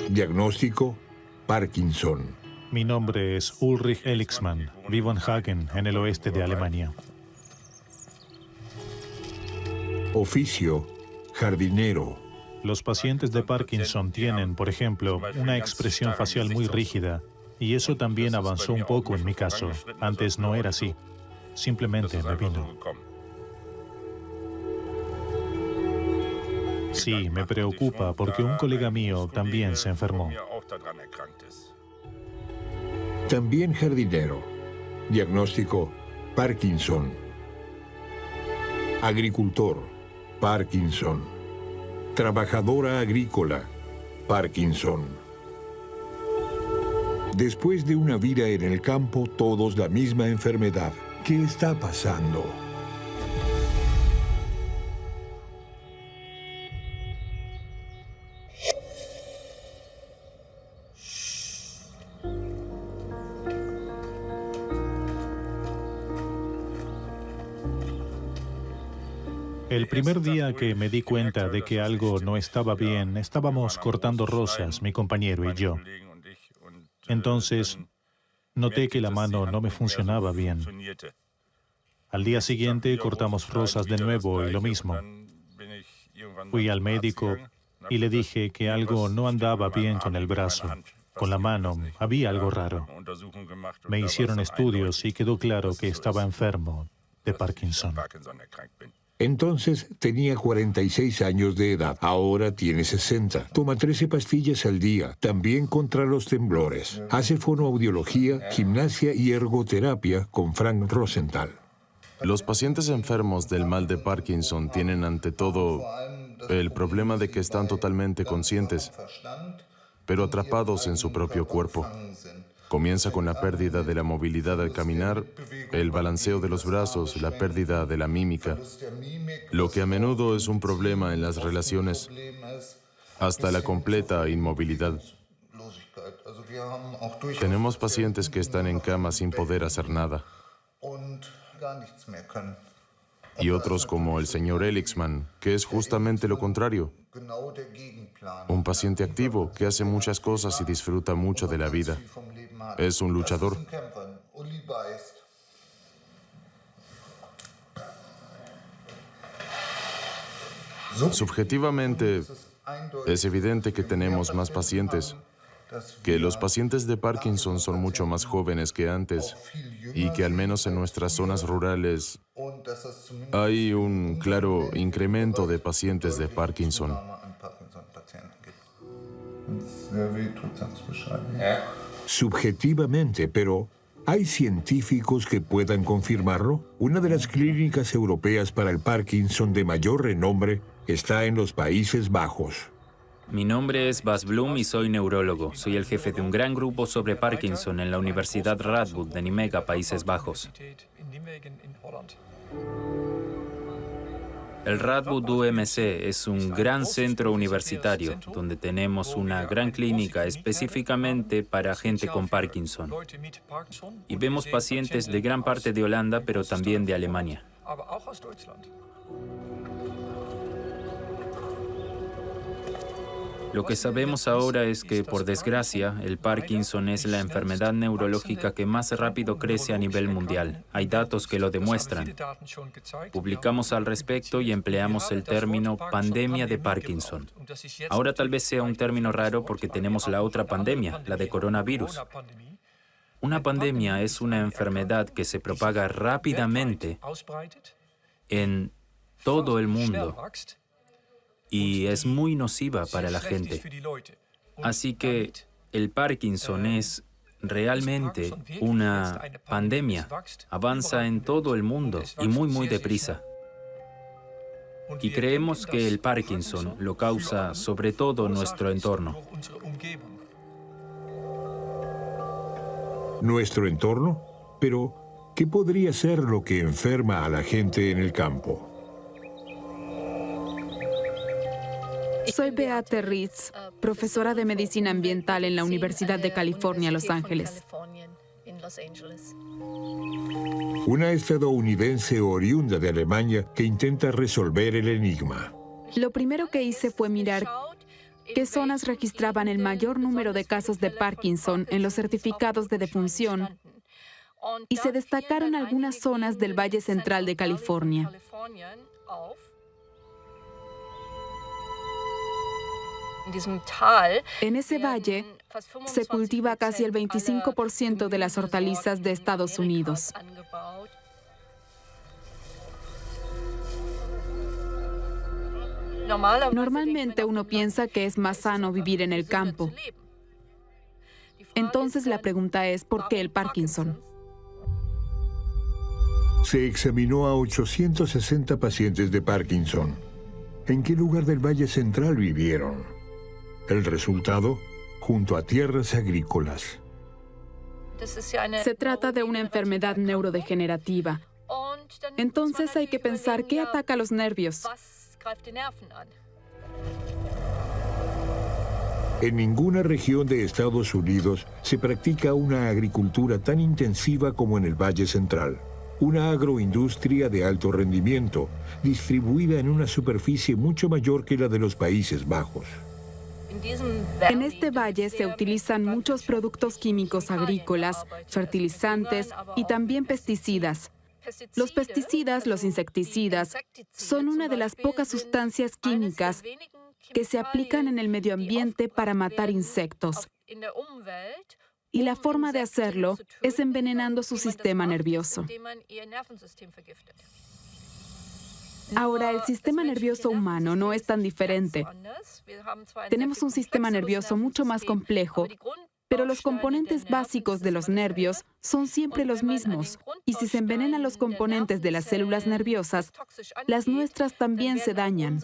Diagnóstico: Parkinson. Mi nombre es Ulrich Elixmann. Vivo en Hagen, en el oeste de Alemania. Oficio: jardinero. Los pacientes de Parkinson tienen, por ejemplo, una expresión facial muy rígida, y eso también avanzó un poco en mi caso. Antes no era así. Simplemente me vino. Sí, me preocupa porque un colega mío también se enfermó. También jardinero. Diagnóstico: Parkinson. Agricultor: Parkinson. Trabajadora agrícola: Parkinson. Después de una vida en el campo, todos la misma enfermedad. ¿Qué está pasando? El primer día que me di cuenta de que algo no estaba bien, estábamos cortando rosas, mi compañero y yo. Entonces, noté que la mano no me funcionaba bien. Al día siguiente cortamos rosas de nuevo y lo mismo. Fui al médico y le dije que algo no andaba bien con el brazo, con la mano, había algo raro. Me hicieron estudios y quedó claro que estaba enfermo de Parkinson. Entonces tenía 46 años de edad, ahora tiene 60. Toma 13 pastillas al día, también contra los temblores. Hace fonoaudiología, gimnasia y ergoterapia con Frank Rosenthal. Los pacientes enfermos del mal de Parkinson tienen ante todo el problema de que están totalmente conscientes, pero atrapados en su propio cuerpo. Comienza con la pérdida de la movilidad al caminar, el balanceo de los brazos, la pérdida de la mímica, lo que a menudo es un problema en las relaciones, hasta la completa inmovilidad. Tenemos pacientes que están en cama sin poder hacer nada. Y otros como el señor Elixmann, que es justamente lo contrario. Un paciente activo que hace muchas cosas y disfruta mucho de la vida. Es un luchador. Subjetivamente, es evidente que tenemos más pacientes, que los pacientes de Parkinson son mucho más jóvenes que antes y que al menos en nuestras zonas rurales hay un claro incremento de pacientes de Parkinson. Subjetivamente, pero ¿hay científicos que puedan confirmarlo? Una de las clínicas europeas para el Parkinson de mayor renombre está en los Países Bajos. Mi nombre es Bas Bloem y soy neurólogo. Soy el jefe de un gran grupo sobre Parkinson en la Universidad Radboud de Nijmegen, Países Bajos. El Radboud UMC es un gran centro universitario donde tenemos una gran clínica específicamente para gente con Parkinson. Y vemos pacientes de gran parte de Holanda, pero también de Alemania. Lo que sabemos ahora es que, por desgracia, el Parkinson es la enfermedad neurológica que más rápido crece a nivel mundial. Hay datos que lo demuestran. Publicamos al respecto y empleamos el término pandemia de Parkinson. Ahora tal vez sea un término raro porque tenemos la otra pandemia, la de coronavirus. Una pandemia es una enfermedad que se propaga rápidamente en todo el mundo y es muy nociva para la gente. Así que el Parkinson es realmente una pandemia. Avanza en todo el mundo y muy deprisa. Y creemos que el Parkinson lo causa sobre todo nuestro entorno. ¿Nuestro entorno? Pero, ¿qué podría ser lo que enferma a la gente en el campo? Soy Beate Ritz, profesora de Medicina Ambiental en la Universidad de California, Los Ángeles. Una estadounidense oriunda de Alemania que intenta resolver el enigma. Lo primero que hice fue mirar qué zonas registraban el mayor número de casos de Parkinson en los certificados de defunción y se destacaron algunas zonas del Valle Central de California. En ese valle se cultiva casi el 25% de las hortalizas de Estados Unidos. Normalmente uno piensa que es más sano vivir en el campo. Entonces la pregunta es, ¿por qué el Parkinson? Se examinó a 860 pacientes de Parkinson. ¿En qué lugar del Valle Central vivieron? El resultado, junto a tierras agrícolas. Se trata de una enfermedad neurodegenerativa. Entonces hay que pensar qué ataca los nervios. En ninguna región de Estados Unidos se practica una agricultura tan intensiva como en el Valle Central. Una agroindustria de alto rendimiento, distribuida en una superficie mucho mayor que la de los Países Bajos. En este valle se utilizan muchos productos químicos agrícolas, fertilizantes y también pesticidas. Los pesticidas, los insecticidas, son una de las pocas sustancias químicas que se aplican en el medio ambiente para matar insectos. Y la forma de hacerlo es envenenando su sistema nervioso. Ahora, el sistema nervioso humano no es tan diferente. Tenemos un sistema nervioso mucho más complejo, pero los componentes básicos de los nervios son siempre los mismos. Y si se envenenan los componentes de las células nerviosas, las nuestras también se dañan.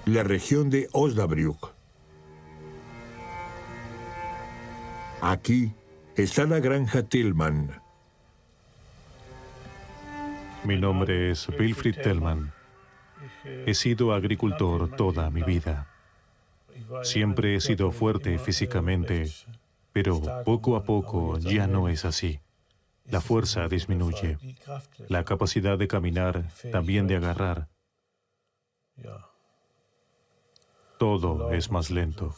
La región de Osnabrück. Aquí está la granja Tillman. Mi nombre es Wilfried Tillman. He sido agricultor toda mi vida. Siempre he sido fuerte físicamente, pero poco a poco ya no es así. La fuerza disminuye, la capacidad de caminar, también de agarrar. Todo es más lento.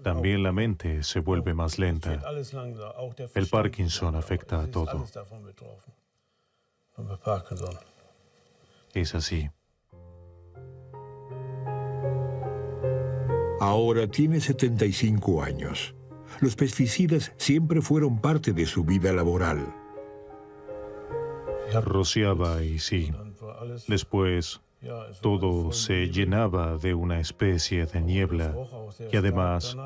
También la mente se vuelve más lenta. El Parkinson afecta a todo. Es así. Ahora tiene 75 años. Los pesticidas siempre fueron parte de su vida laboral. Rociaba y sí. Después, todo se llenaba de una especie de niebla y además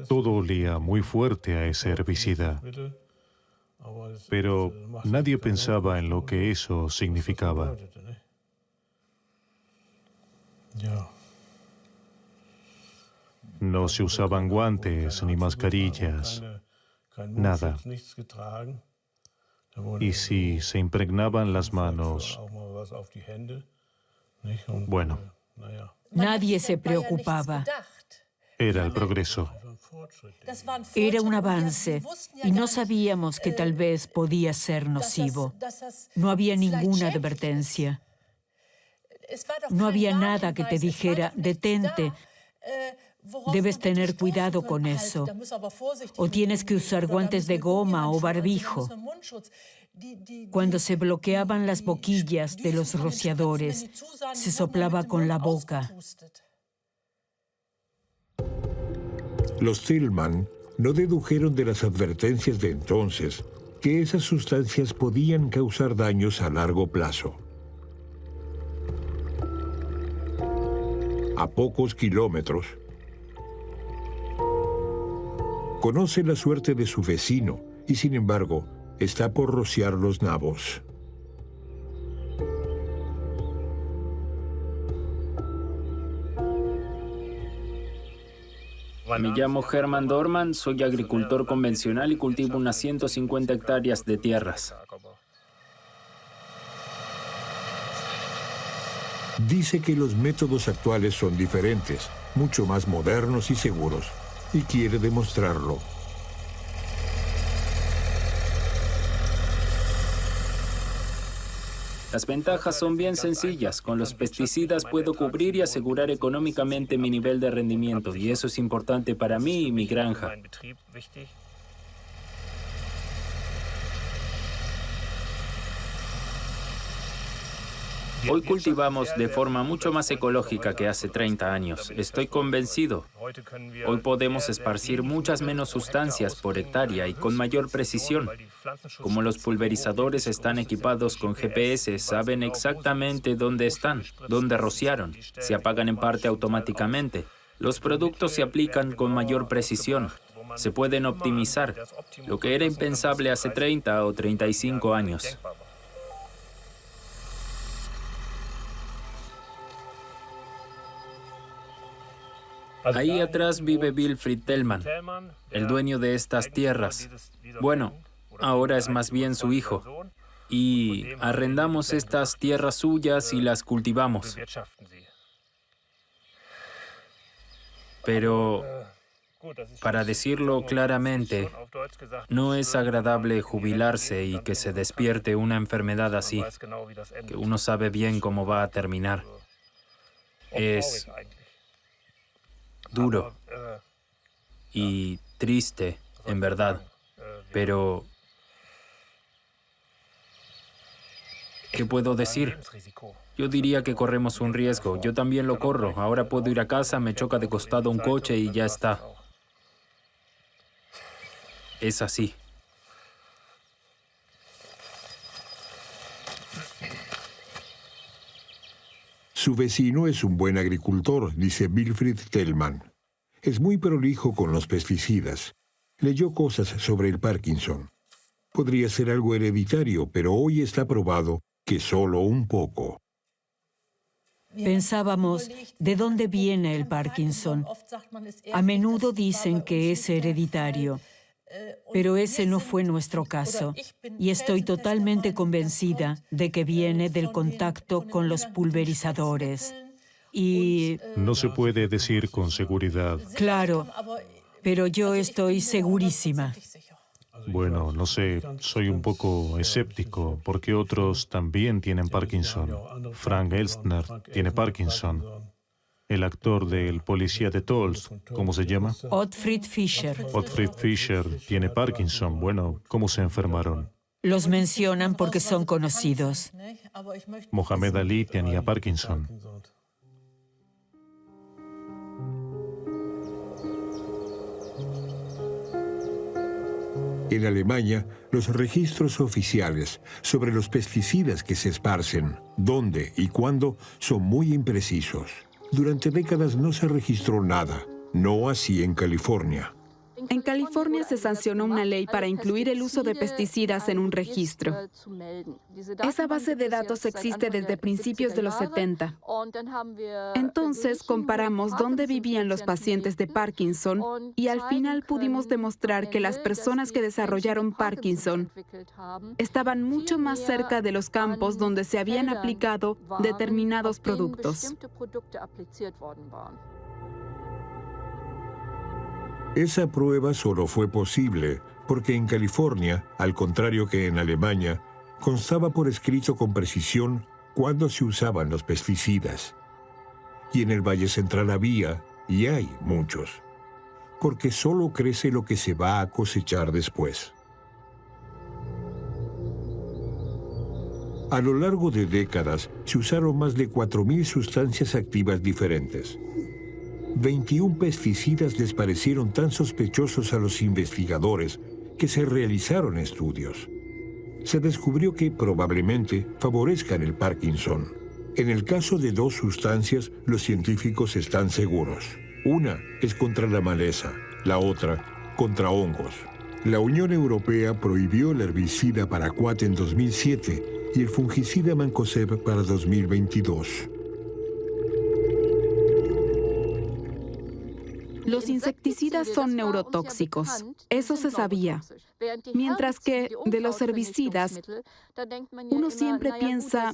todo olía muy fuerte a ese herbicida. Pero nadie pensaba en lo que eso significaba. No se usaban guantes ni mascarillas, nada. Y si se impregnaban las manos, bueno, nadie se preocupaba. era el progreso. Era un avance y no sabíamos que tal vez podía ser nocivo. No había ninguna advertencia. No había nada que te dijera, detente, debes tener cuidado con eso. O tienes que usar guantes de goma o barbijo. Cuando se bloqueaban las boquillas de los rociadores, se soplaba con la boca. Los Tillman no dedujeron de las advertencias de entonces que esas sustancias podían causar daños a largo plazo. A pocos kilómetros, conoce la suerte de su vecino y, sin embargo, está por rociar los nabos. Me llamo Hermann Dorman, soy agricultor convencional y cultivo unas 150 hectáreas de tierras. Dice que los métodos actuales son diferentes, mucho más modernos y seguros, y quiere demostrarlo. Las ventajas son bien sencillas. Con los pesticidas puedo cubrir y asegurar económicamente mi nivel de rendimiento, y eso es importante para mí y mi granja. Hoy cultivamos de forma mucho más ecológica que hace 30 años. Estoy convencido. Hoy podemos esparcir muchas menos sustancias por hectárea y con mayor precisión. Como los pulverizadores están equipados con GPS, saben exactamente dónde están, dónde rociaron. Se apagan en parte automáticamente. Los productos se aplican con mayor precisión. Se pueden optimizar, lo que era impensable hace 30 o 35 años. Ahí atrás vive Wilfried Tellmann, el dueño de estas tierras. Bueno, ahora es más bien su hijo. Y arrendamos estas tierras suyas y las cultivamos. Pero, para decirlo claramente, no es agradable jubilarse y que se despierte una enfermedad así, que uno sabe bien cómo va a terminar. Es duro y triste, en verdad, pero ¿qué puedo decir? Yo diría que corremos un riesgo. Yo también lo corro. Ahora puedo ir a casa, me choca de costado un coche y ya está. Es así. Su vecino es un buen agricultor, dice Wilfried Tellmann. Es muy prolijo con los pesticidas. Leyó cosas sobre el Parkinson. Podría ser algo hereditario, pero hoy está probado que solo un poco. Pensábamos, ¿de dónde viene el Parkinson? A menudo dicen que es hereditario, pero ese no fue nuestro caso. Y estoy totalmente convencida de que viene del contacto con los pulverizadores. Y No se puede decir con seguridad. claro, pero yo estoy segurísima. Bueno, no sé, soy un poco escéptico porque otros también tienen Parkinson. Frank Elstner tiene Parkinson. El actor del Policía de Tols, ¿cómo se llama? Ottfried Fischer. Ottfried Fischer tiene Parkinson. Bueno, ¿cómo se enfermaron? Los mencionan porque son conocidos. Mohamed Ali tenía Parkinson. En Alemania, los registros oficiales sobre los pesticidas que se esparcen, dónde y cuándo, son muy imprecisos. Durante décadas no se registró nada, no así en California. En California se sancionó una ley para incluir el uso de pesticidas en un registro. Esa base de datos existe desde principios de los 70. Entonces comparamos dónde vivían los pacientes de Parkinson y al final pudimos demostrar que las personas que desarrollaron Parkinson estaban mucho más cerca de los campos donde se habían aplicado determinados productos. Esa prueba solo fue posible porque en California, al contrario que en Alemania, constaba por escrito con precisión cuándo se usaban los pesticidas. Y en el Valle Central había, y hay muchos, porque solo crece lo que se va a cosechar después. A lo largo de décadas se usaron más de 4.000 sustancias activas diferentes. 21 pesticidas les parecieron tan sospechosos a los investigadores que se realizaron estudios. Se descubrió que probablemente favorezcan el Parkinson. En el caso de 2 sustancias, los científicos están seguros. Una es contra la maleza, la otra contra hongos. La Unión Europea prohibió el herbicida paraquat en 2007 y el fungicida mancozeb para 2022. Los insecticidas son neurotóxicos, eso se sabía. Mientras que de los herbicidas, uno siempre piensa,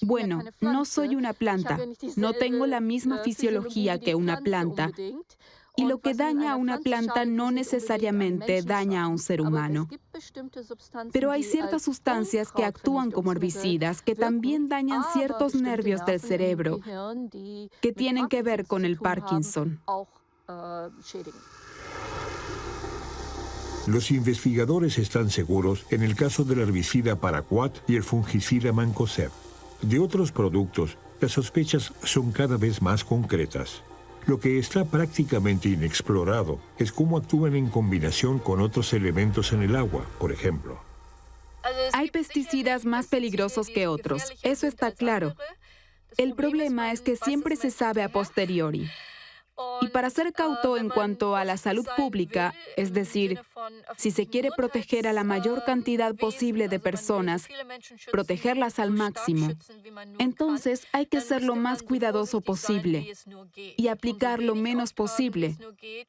bueno, no soy una planta, no tengo la misma fisiología que una planta, y lo que daña a una planta no necesariamente daña a un ser humano. Pero hay ciertas sustancias que actúan como herbicidas que también dañan ciertos nervios del cerebro que tienen que ver con el Parkinson. Los investigadores están seguros en el caso del herbicida Paraquat y el fungicida Mancozeb. De otros productos, las sospechas son cada vez más concretas. Lo que está prácticamente inexplorado es cómo actúan en combinación con otros elementos en el agua, por ejemplo. Hay pesticidas más peligrosos que otros, eso está claro. El problema es que siempre se sabe a posteriori. Y para ser cauto en cuanto a la salud pública, es decir, si se quiere proteger a la mayor cantidad posible de personas, protegerlas al máximo, entonces hay que ser lo más cuidadoso posible y aplicar lo menos posible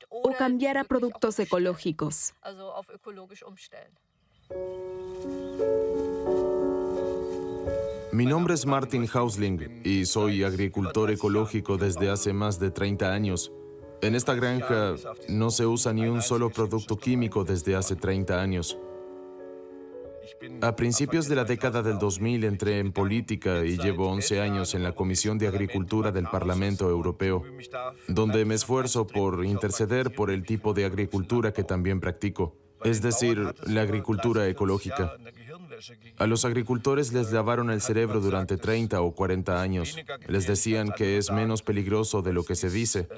o cambiar a productos ecológicos. Mi nombre es Martin Hausling y soy agricultor ecológico desde hace más de 30 años. En esta granja no se usa ni un solo producto químico desde hace 30 años. A principios de la década del 2000 entré en política y llevo 11 años en la Comisión de Agricultura del Parlamento Europeo, donde me esfuerzo por interceder por el tipo de agricultura que también practico, es decir, la agricultura ecológica. A los agricultores les lavaron el cerebro durante 30 o 40 años. Les decían que es menos peligroso de lo que se dice,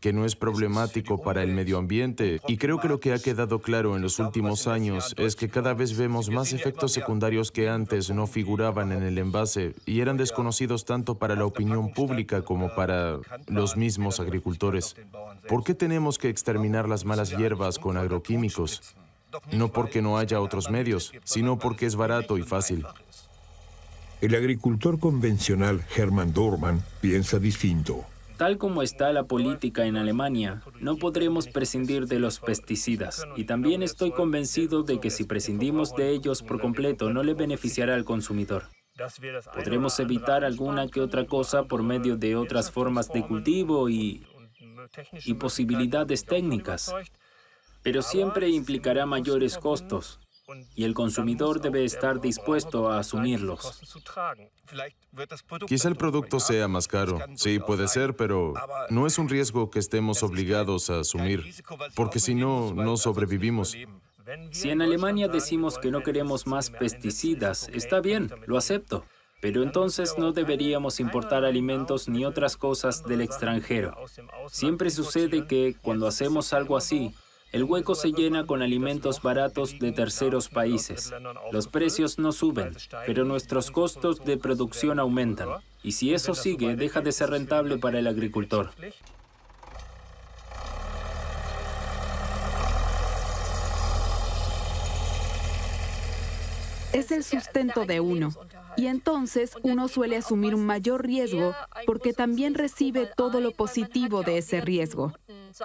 que no es problemático para el medio ambiente. Y creo que lo que ha quedado claro en los últimos años es que cada vez vemos más efectos secundarios que antes no figuraban en el envase y eran desconocidos tanto para la opinión pública como para los mismos agricultores. ¿Por qué tenemos que exterminar las malas hierbas con agroquímicos? No porque no haya otros medios, sino porque es barato y fácil. El agricultor convencional Hermann Dormann piensa distinto. Tal como está la política en Alemania, no podremos prescindir de los pesticidas. Y también estoy convencido de que si prescindimos de ellos por completo, no le beneficiará al consumidor. Podremos evitar alguna que otra cosa por medio de otras formas de cultivo y posibilidades técnicas. Pero siempre implicará mayores costos, y el consumidor debe estar dispuesto a asumirlos. Quizá el producto sea más caro, sí, puede ser, pero no es un riesgo que estemos obligados a asumir, porque si no, no sobrevivimos. Si en Alemania decimos que no queremos más pesticidas, está bien, lo acepto. Pero entonces no deberíamos importar alimentos ni otras cosas del extranjero. Siempre sucede que, cuando hacemos algo así, el hueco se llena con alimentos baratos de terceros países. Los precios no suben, pero nuestros costos de producción aumentan. Y si eso sigue, deja de ser rentable para el agricultor. Es el sustento de uno. Y entonces uno suele asumir un mayor riesgo porque también recibe todo lo positivo de ese riesgo.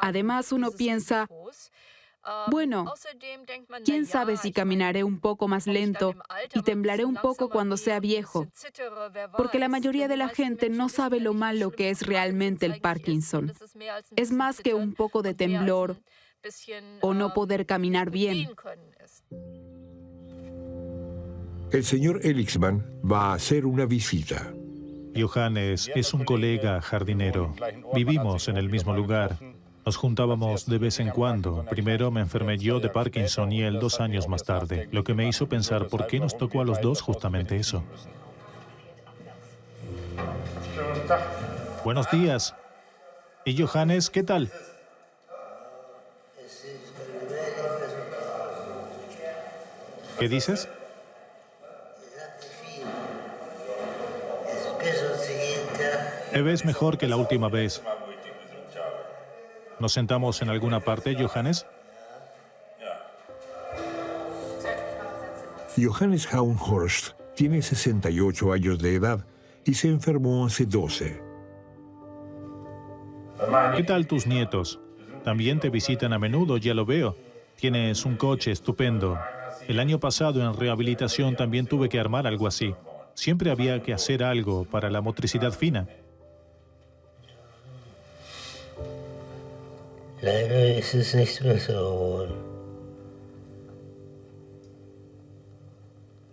Además, uno piensa, bueno, quién sabe si caminaré un poco más lento y temblaré un poco cuando sea viejo, porque la mayoría de la gente no sabe lo malo que es realmente el Parkinson. Es más que un poco de temblor o no poder caminar bien. El señor Elixman va a hacer una visita. Johannes es un colega jardinero. Vivimos en el mismo lugar. Nos juntábamos de vez en cuando. Primero me enfermé yo de Parkinson y él 2 años más tarde, lo que me hizo pensar por qué nos tocó a los dos justamente eso. Buenos días. ¿Y Johannes, qué tal? ¿Qué dices? ¿Te ves mejor que la última vez? ¿Nos sentamos en alguna parte, Johannes? Johannes Hauenhorst tiene 68 años de edad y se enfermó hace 12. ¿Qué tal tus nietos? También te visitan a menudo, ya lo veo. Tienes un coche estupendo. El año pasado en rehabilitación también tuve que armar algo así. Siempre había que hacer algo para la motricidad fina. Leider ist es nicht besser geworden.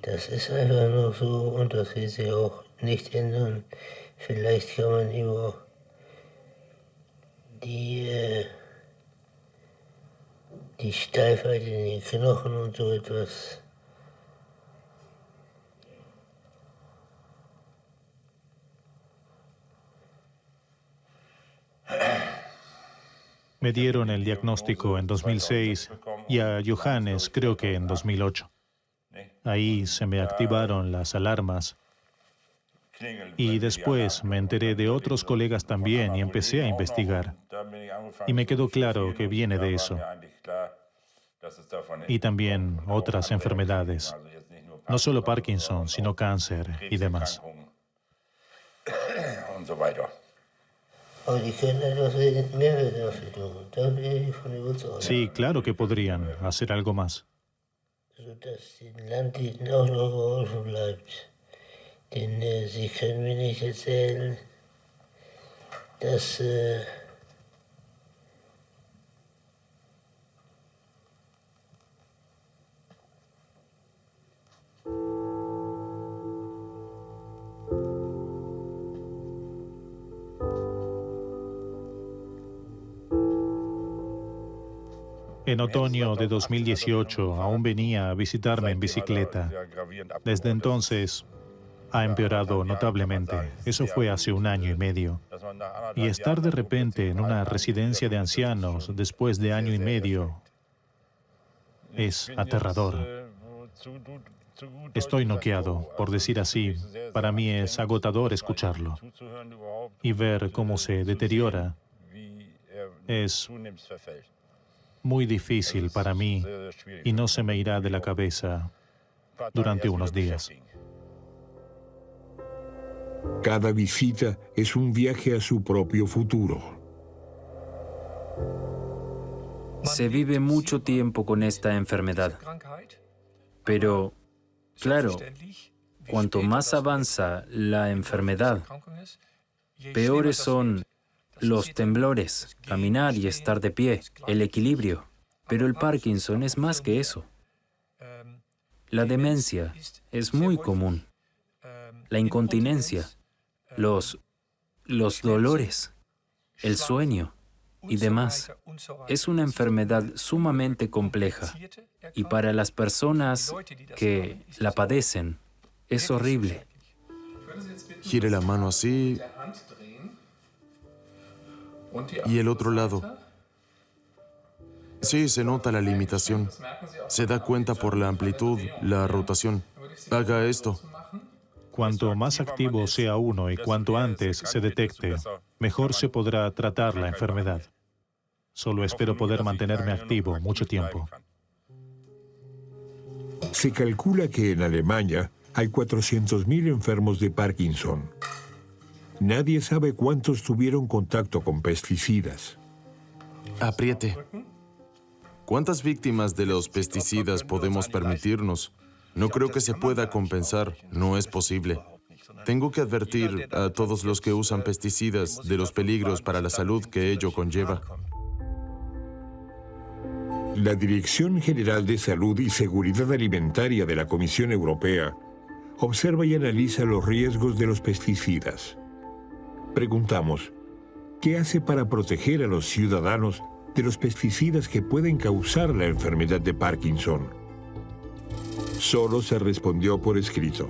Das ist einfach nur so und das wird sich auch nicht ändern. Vielleicht kann man über die Steifheit in den Knochen und so etwas Me dieron el diagnóstico en 2006 y a Johannes creo que en 2008. Ahí se me activaron las alarmas y después me enteré de otros colegas también y empecé a investigar. Y me quedó claro que viene de eso. Y también otras enfermedades. No solo Parkinson, sino cáncer y demás. Aber die können etwas mehr dafür tun. Da bin ich von überzeugt. Sí, claro que podrían hacer algo más. Sodass den Landwirten auch noch geholfen bleibt. Denn sie können mir nicht erzählen, dass En otoño de 2018 aún venía a visitarme en bicicleta. Desde entonces ha empeorado notablemente. Eso fue hace 1 año y medio. Y estar de repente en una residencia de ancianos después de 1 año y medio es aterrador. Estoy noqueado, por decir así. Para mí es agotador escucharlo. Y ver cómo se deteriora es muy difícil para mí y no se me irá de la cabeza durante unos días. Cada visita es un viaje a su propio futuro. Se vive mucho tiempo con esta enfermedad. Pero, claro, cuanto más avanza la enfermedad, peores son los temblores, caminar y estar de pie, el equilibrio. Pero el Parkinson es más que eso. La demencia es muy común. La incontinencia, los dolores, el sueño y demás. Es una enfermedad sumamente compleja y para las personas que la padecen es horrible. Gire la mano así y el otro lado. Sí, se nota la limitación. Se da cuenta por la amplitud, la rotación. Haga esto. Cuanto más activo sea uno y cuanto antes se detecte, mejor se podrá tratar la enfermedad. Solo espero poder mantenerme activo mucho tiempo. Se calcula que en Alemania hay 400.000 enfermos de Parkinson. Nadie sabe cuántos tuvieron contacto con pesticidas. Apriete. ¿Cuántas víctimas de los pesticidas podemos permitirnos? No creo que se pueda compensar. No es posible. Tengo que advertir a todos los que usan pesticidas de los peligros para la salud que ello conlleva. La Dirección General de Salud y Seguridad Alimentaria de la Comisión Europea observa y analiza los riesgos de los pesticidas. Preguntamos, ¿qué hace para proteger a los ciudadanos de los pesticidas que pueden causar la enfermedad de Parkinson? Solo se respondió por escrito.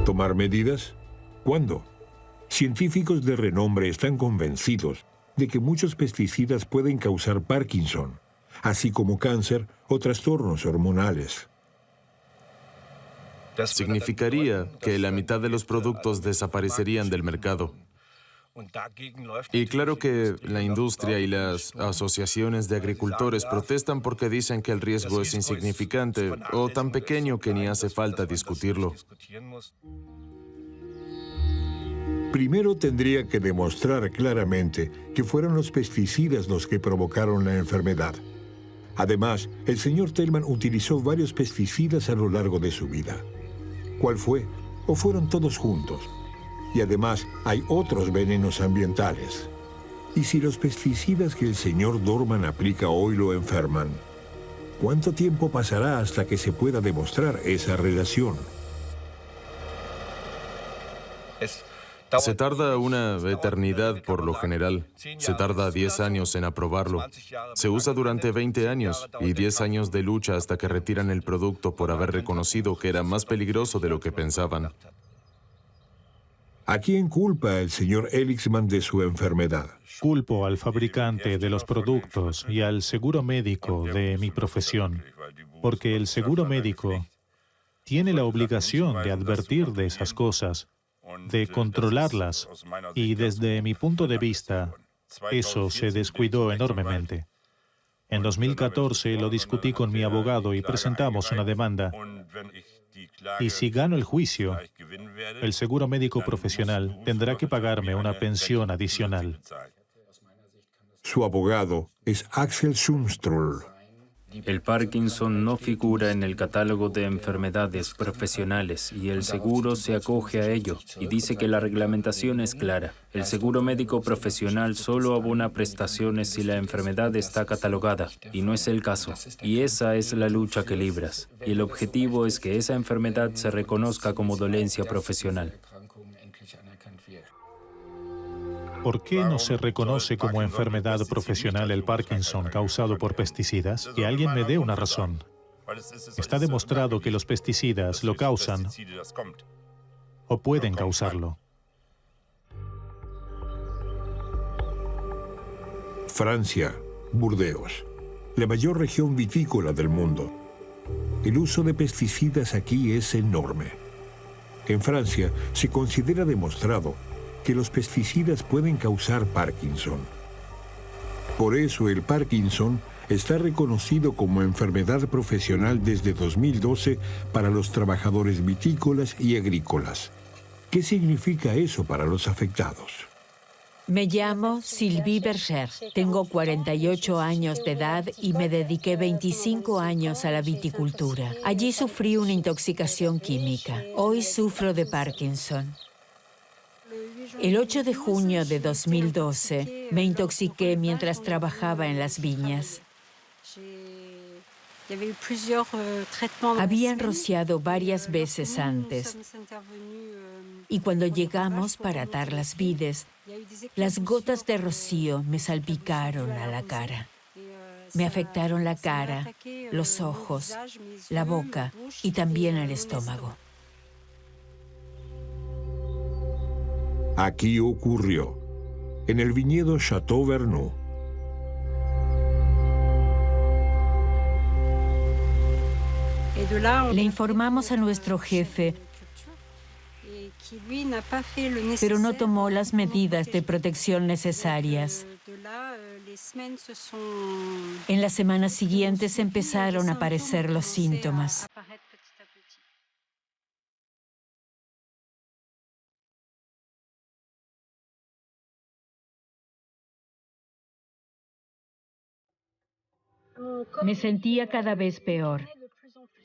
¿Tomar medidas? ¿Cuándo? Científicos de renombre están convencidos de que muchos pesticidas pueden causar Parkinson, así como cáncer o trastornos hormonales. Significaría que la mitad de los productos desaparecerían del mercado. Y claro que la industria y las asociaciones de agricultores protestan porque dicen que el riesgo es insignificante o tan pequeño que ni hace falta discutirlo. Primero tendría que demostrar claramente que fueron los pesticidas los que provocaron la enfermedad. Además, el señor Tellman utilizó varios pesticidas a lo largo de su vida. ¿Cuál fue? ¿O fueron todos juntos? Y además, hay otros venenos ambientales. ¿Y si los pesticidas que el señor Dorman aplica hoy lo enferman? ¿Cuánto tiempo pasará hasta que se pueda demostrar esa relación? Se tarda una eternidad por lo general. Se tarda 10 años en aprobarlo. Se usa durante 20 años y 10 años de lucha hasta que retiran el producto por haber reconocido que era más peligroso de lo que pensaban. ¿A quién culpa el señor Elixman de su enfermedad? Culpo al fabricante de los productos y al seguro médico de mi profesión, porque el seguro médico tiene la obligación de advertir de esas cosas, de controlarlas, y desde mi punto de vista, eso se descuidó enormemente. En 2014 lo discutí con mi abogado y presentamos una demanda. Y si gano el juicio, el seguro médico profesional tendrá que pagarme una pensión adicional. Su abogado es Axel Sundström. El Parkinson no figura en el catálogo de enfermedades profesionales y el seguro se acoge a ello y dice que la reglamentación es clara. El seguro médico profesional solo abona prestaciones si la enfermedad está catalogada y no es el caso. Y esa es la lucha que libras. Y el objetivo es que esa enfermedad se reconozca como dolencia profesional. ¿Por qué no se reconoce como enfermedad profesional el Parkinson causado por pesticidas? Que alguien me dé una razón. Está demostrado que los pesticidas lo causan o pueden causarlo. Francia, Burdeos, la mayor región vitícola del mundo. El uso de pesticidas aquí es enorme. En Francia se considera demostrado que los pesticidas pueden causar Parkinson. Por eso el Parkinson está reconocido como enfermedad profesional desde 2012 para los trabajadores vitícolas y agrícolas. ¿Qué significa eso para los afectados? Me llamo Sylvie Berger. Tengo 48 años de edad y me dediqué 25 años a la viticultura. Allí sufrí una intoxicación química. Hoy sufro de Parkinson. El 8 de junio de 2012 me intoxiqué mientras trabajaba en las viñas. Habían rociado varias veces antes y cuando llegamos para atar las vides, las gotas de rocío me salpicaron a la cara. Me afectaron la cara, los ojos, la boca y también el estómago. Aquí ocurrió, en el viñedo Chateau Vernou. Le informamos a nuestro jefe, pero no tomó las medidas de protección necesarias. En las semanas siguientes empezaron a aparecer los síntomas. Me sentía cada vez peor.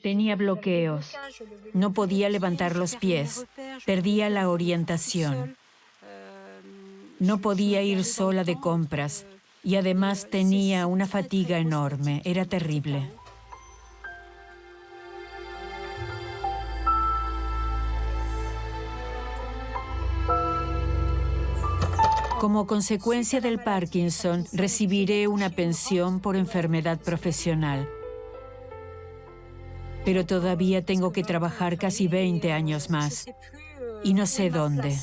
Tenía bloqueos. No podía levantar los pies. Perdía la orientación. No podía ir sola de compras. Y además tenía una fatiga enorme. Era terrible. Como consecuencia del Parkinson, recibiré una pensión por enfermedad profesional. Pero todavía tengo que trabajar casi 20 años más. Y no sé dónde.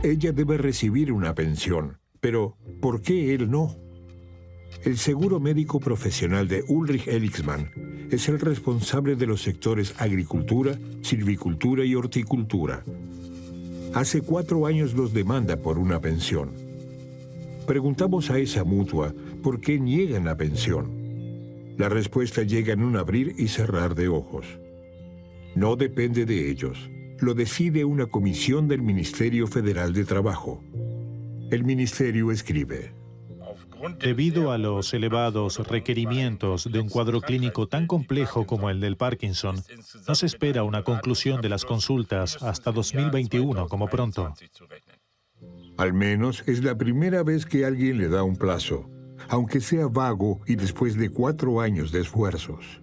Ella debe recibir una pensión, pero ¿por qué él no? El seguro médico profesional de Ulrich Elixman es el responsable de los sectores agricultura, silvicultura y horticultura. Hace 4 años los demanda por una pensión. Preguntamos a esa mutua por qué niegan la pensión. La respuesta llega en un abrir y cerrar de ojos. No depende de ellos. Lo decide una comisión del Ministerio Federal de Trabajo. El ministerio escribe: Debido a los elevados requerimientos de un cuadro clínico tan complejo como el del Parkinson, no se espera una conclusión de las consultas hasta 2021 como pronto. Al menos es la primera vez que alguien le da un plazo, aunque sea vago y después de 4 años de esfuerzos.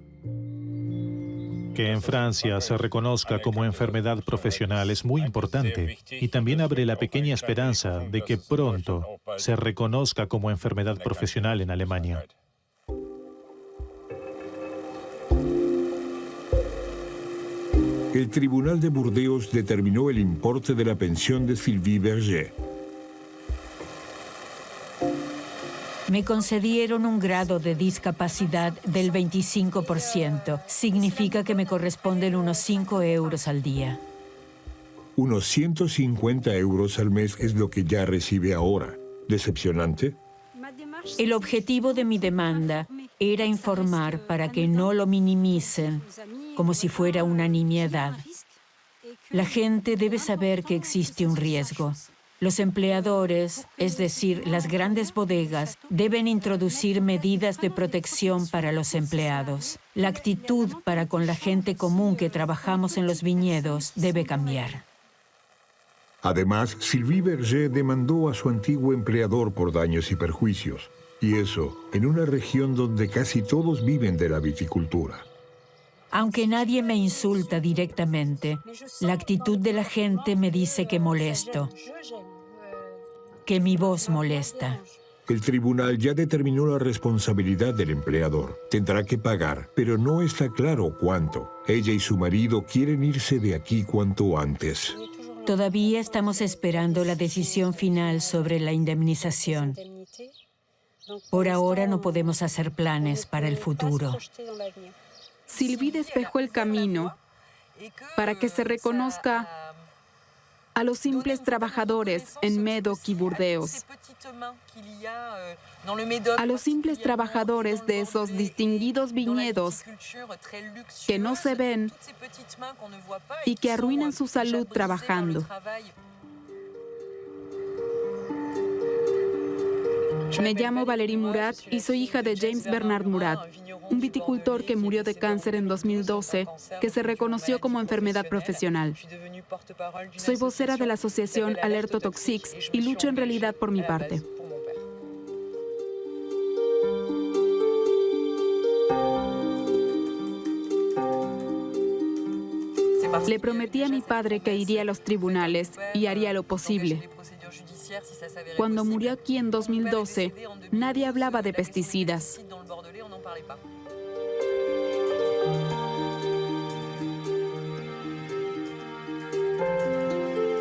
Que en Francia se reconozca como enfermedad profesional es muy importante y también abre la pequeña esperanza de que pronto se reconozca como enfermedad profesional en Alemania. El Tribunal de Burdeos determinó el importe de la pensión de Sylvie Berger. Me concedieron un grado de discapacidad del 25%. Significa que me corresponden unos 5 euros al día. Unos 150 euros al mes es lo que ya recibe ahora. ¿Decepcionante? El objetivo de mi demanda era informar para que no lo minimicen como si fuera una nimiedad. La gente debe saber que existe un riesgo. Los empleadores, es decir, las grandes bodegas, deben introducir medidas de protección para los empleados. La actitud para con la gente común que trabajamos en los viñedos debe cambiar. Además, Sylvie Berger demandó a su antiguo empleador por daños y perjuicios. Y eso, en una región donde casi todos viven de la viticultura. Aunque nadie me insulta directamente, la actitud de la gente me dice que molesto, que mi voz molesta. El tribunal ya determinó la responsabilidad del empleador. Tendrá que pagar, pero no está claro cuánto. Ella y su marido quieren irse de aquí cuanto antes. Todavía estamos esperando la decisión final sobre la indemnización. Por ahora no podemos hacer planes para el futuro. Sylvie despejó el camino para que se reconozca a los simples trabajadores en Médoc y Burdeos, a los simples trabajadores de esos distinguidos viñedos que no se ven y que arruinan su salud trabajando. Me llamo Valérie Murat y soy hija de James Bernard Murat, un viticultor que murió de cáncer en 2012, que se reconoció como enfermedad profesional. Soy vocera de la asociación Alerto Toxics y lucho en realidad por mi parte. Le prometí a mi padre que iría a los tribunales y haría lo posible. Cuando murió aquí en 2012, nadie hablaba de pesticidas.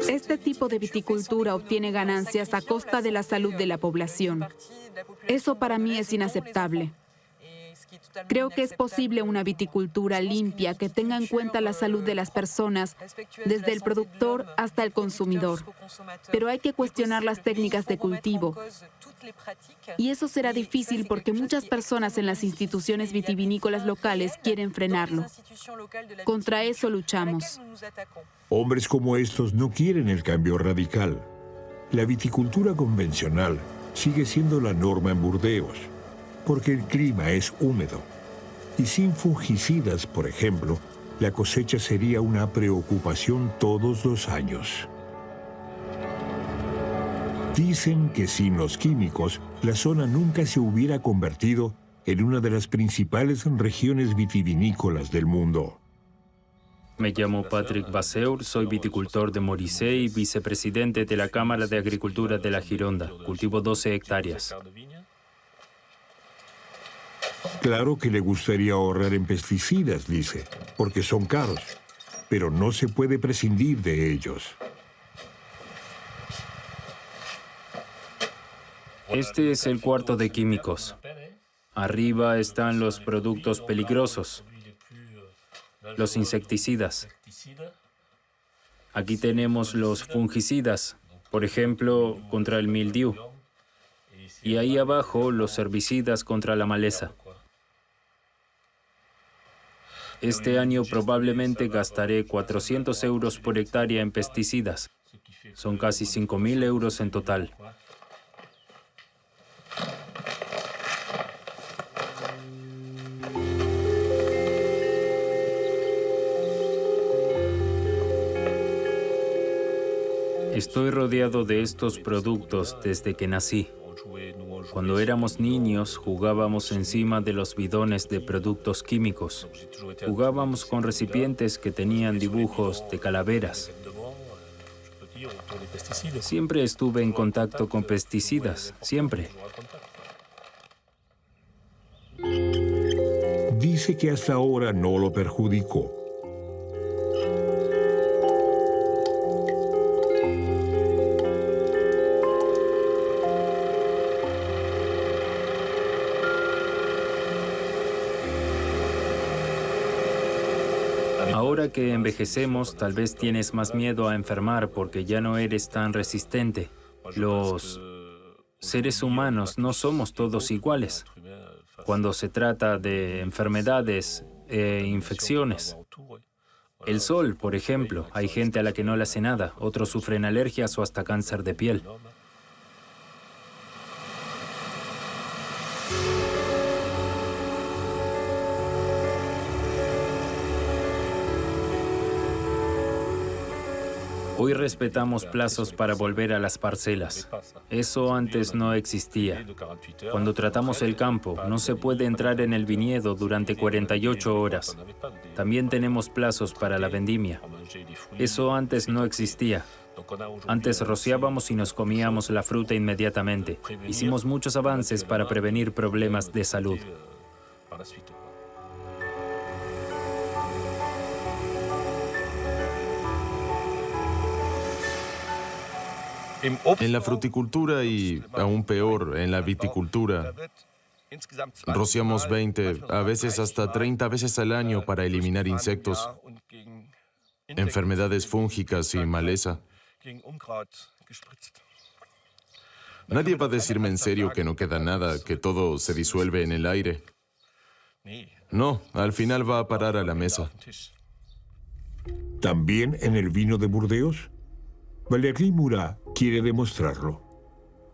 Este tipo de viticultura obtiene ganancias a costa de la salud de la población. Eso para mí es inaceptable. Creo que es posible una viticultura limpia que tenga en cuenta la salud de las personas, desde el productor hasta el consumidor. Pero hay que cuestionar las técnicas de cultivo. Y eso será difícil porque muchas personas en las instituciones vitivinícolas locales quieren frenarlo. Contra eso luchamos. Hombres como estos no quieren el cambio radical. La viticultura convencional sigue siendo la norma en Burdeos, porque el clima es húmedo. Y sin fungicidas, por ejemplo, la cosecha sería una preocupación todos los años. Dicen que sin los químicos, la zona nunca se hubiera convertido en una de las principales regiones vitivinícolas del mundo. Me llamo Patrick Vasseur, soy viticultor de Moricet y vicepresidente de la Cámara de Agricultura de la Gironda. Cultivo 12 hectáreas. Claro que le gustaría ahorrar en pesticidas, dice, porque son caros, pero no se puede prescindir de ellos. Este es el cuarto de químicos. Arriba están los productos peligrosos, los insecticidas. Aquí tenemos los fungicidas, por ejemplo, contra el mildiu. Y ahí abajo los herbicidas contra la maleza. Este año probablemente gastaré 400 euros por hectárea en pesticidas. Son casi 5.000 euros en total. Estoy rodeado de estos productos desde que nací. Cuando éramos niños, jugábamos encima de los bidones de productos químicos. Jugábamos con recipientes que tenían dibujos de calaveras. Siempre estuve en contacto con pesticidas, siempre. Dice que hasta ahora no lo perjudicó. Ahora que envejecemos, tal vez tienes más miedo a enfermar porque ya no eres tan resistente. Los seres humanos no somos todos iguales cuando se trata de enfermedades e infecciones. El sol, por ejemplo, hay gente a la que no le hace nada, otros sufren alergias o hasta cáncer de piel. Hoy respetamos plazos para volver a las parcelas. Eso antes no existía. Cuando tratamos el campo, no se puede entrar en el viñedo durante 48 horas. También tenemos plazos para la vendimia. Eso antes no existía. Antes rociábamos y nos comíamos la fruta inmediatamente. Hicimos muchos avances para prevenir problemas de salud. En la fruticultura y, aún peor, en la viticultura, rociamos 20, a veces hasta 30 veces al año para eliminar insectos, enfermedades fúngicas y maleza. Nadie va a decirme en serio que no queda nada, que todo se disuelve en el aire. No, al final va a parar a la mesa. ¿También en el vino de Burdeos? Valérie Murat quiere demostrarlo.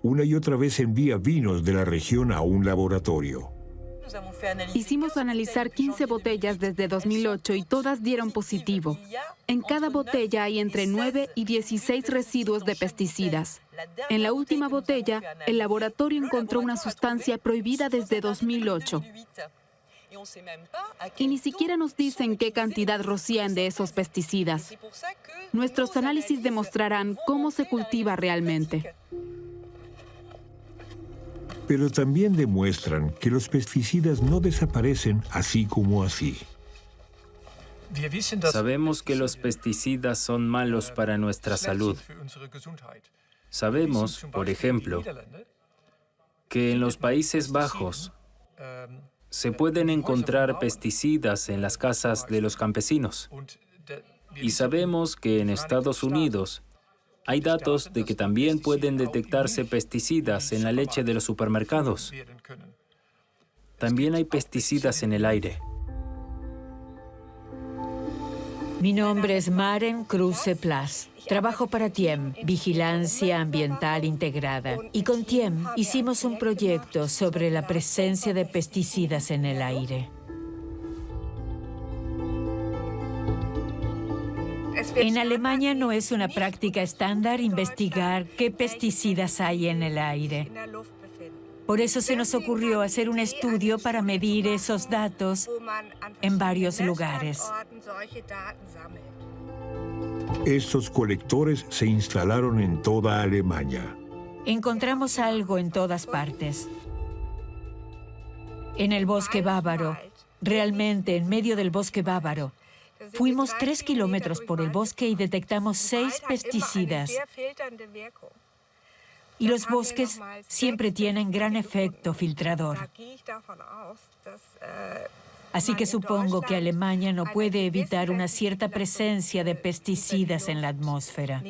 Una y otra vez envía vinos de la región a un laboratorio. Hicimos analizar 15 botellas desde 2008 y todas dieron positivo. En cada botella hay entre 9 y 16 residuos de pesticidas. En la última botella, el laboratorio encontró una sustancia prohibida desde 2008. Y ni siquiera nos dicen qué cantidad rocían de esos pesticidas. Nuestros análisis demostrarán cómo se cultiva realmente. Pero también demuestran que los pesticidas no desaparecen así como así. Sabemos que los pesticidas son malos para nuestra salud. Sabemos, por ejemplo, que en los Países Bajos se pueden encontrar pesticidas en las casas de los campesinos. Y sabemos que en Estados Unidos hay datos de que también pueden detectarse pesticidas en la leche de los supermercados. También hay pesticidas en el aire. Mi nombre es Maren Kruse Plas. Trabajo para TIEM, Vigilancia Ambiental Integrada. Y con TIEM hicimos un proyecto sobre la presencia de pesticidas en el aire. En Alemania no es una práctica estándar investigar qué pesticidas hay en el aire. Por eso se nos ocurrió hacer un estudio para medir esos datos en varios lugares. Estos colectores se instalaron en toda Alemania. Encontramos algo en todas partes. En el bosque bávaro, realmente en medio del bosque bávaro. Fuimos 3 kilómetros por el bosque y detectamos 6 pesticidas. Y los bosques siempre tienen gran efecto filtrador. Así que supongo que Alemania no puede evitar una cierta presencia de pesticidas en la atmósfera.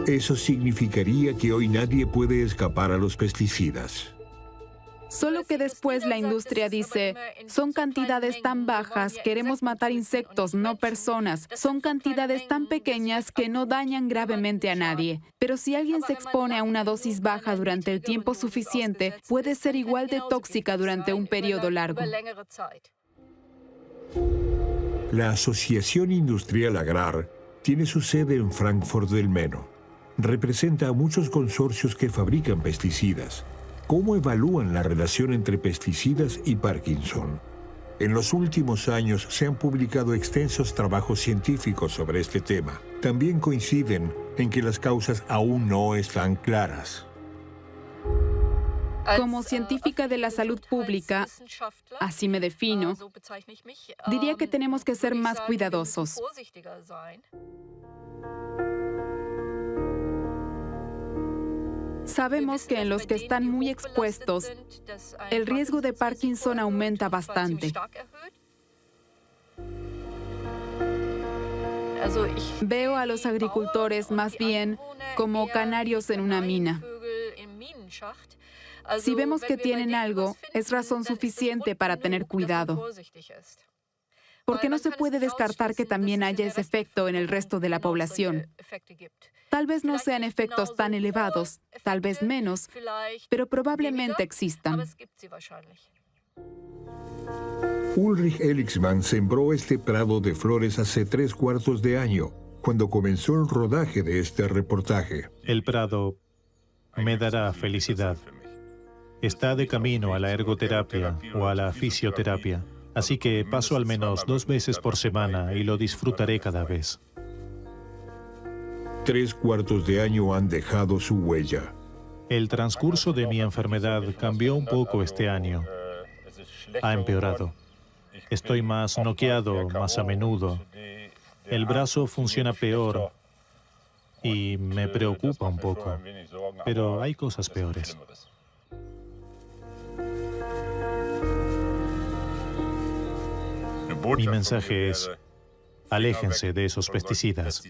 Eso significaría que hoy nadie puede escapar a los pesticidas. Solo que después la industria dice, son cantidades tan bajas, queremos matar insectos, no personas. Son cantidades tan pequeñas que no dañan gravemente a nadie. Pero si alguien se expone a una dosis baja durante el tiempo suficiente, puede ser igual de tóxica durante un periodo largo. La Asociación Industrial Agrar tiene su sede en Frankfurt del Meno. Representa a muchos consorcios que fabrican pesticidas. ¿Cómo evalúan la relación entre pesticidas y Parkinson? En los últimos años se han publicado extensos trabajos científicos sobre este tema. También coinciden en que las causas aún no están claras. Como científica de la salud pública, así me defino, diría que tenemos que ser más cuidadosos. Sabemos que en los que están muy expuestos, el riesgo de Parkinson aumenta bastante. Veo a los agricultores más bien como canarios en una mina. Si vemos que tienen algo, es razón suficiente para tener cuidado. Porque no se puede descartar que también haya ese efecto en el resto de la población. Tal vez no sean efectos tan elevados, tal vez menos, pero probablemente existan. Ulrich Elixmann sembró este prado de flores hace 3/4 de año, cuando comenzó el rodaje de este reportaje. El prado me dará felicidad. Está de camino a la ergoterapia o a la fisioterapia, así que paso al menos 2 veces por semana y lo disfrutaré cada vez. 3/4 de año han dejado su huella. El transcurso de mi enfermedad cambió un poco este año. Ha empeorado. Estoy más noqueado, más a menudo. El brazo funciona peor y me preocupa un poco. Pero hay cosas peores. Mi mensaje es: aléjense de esos pesticidas.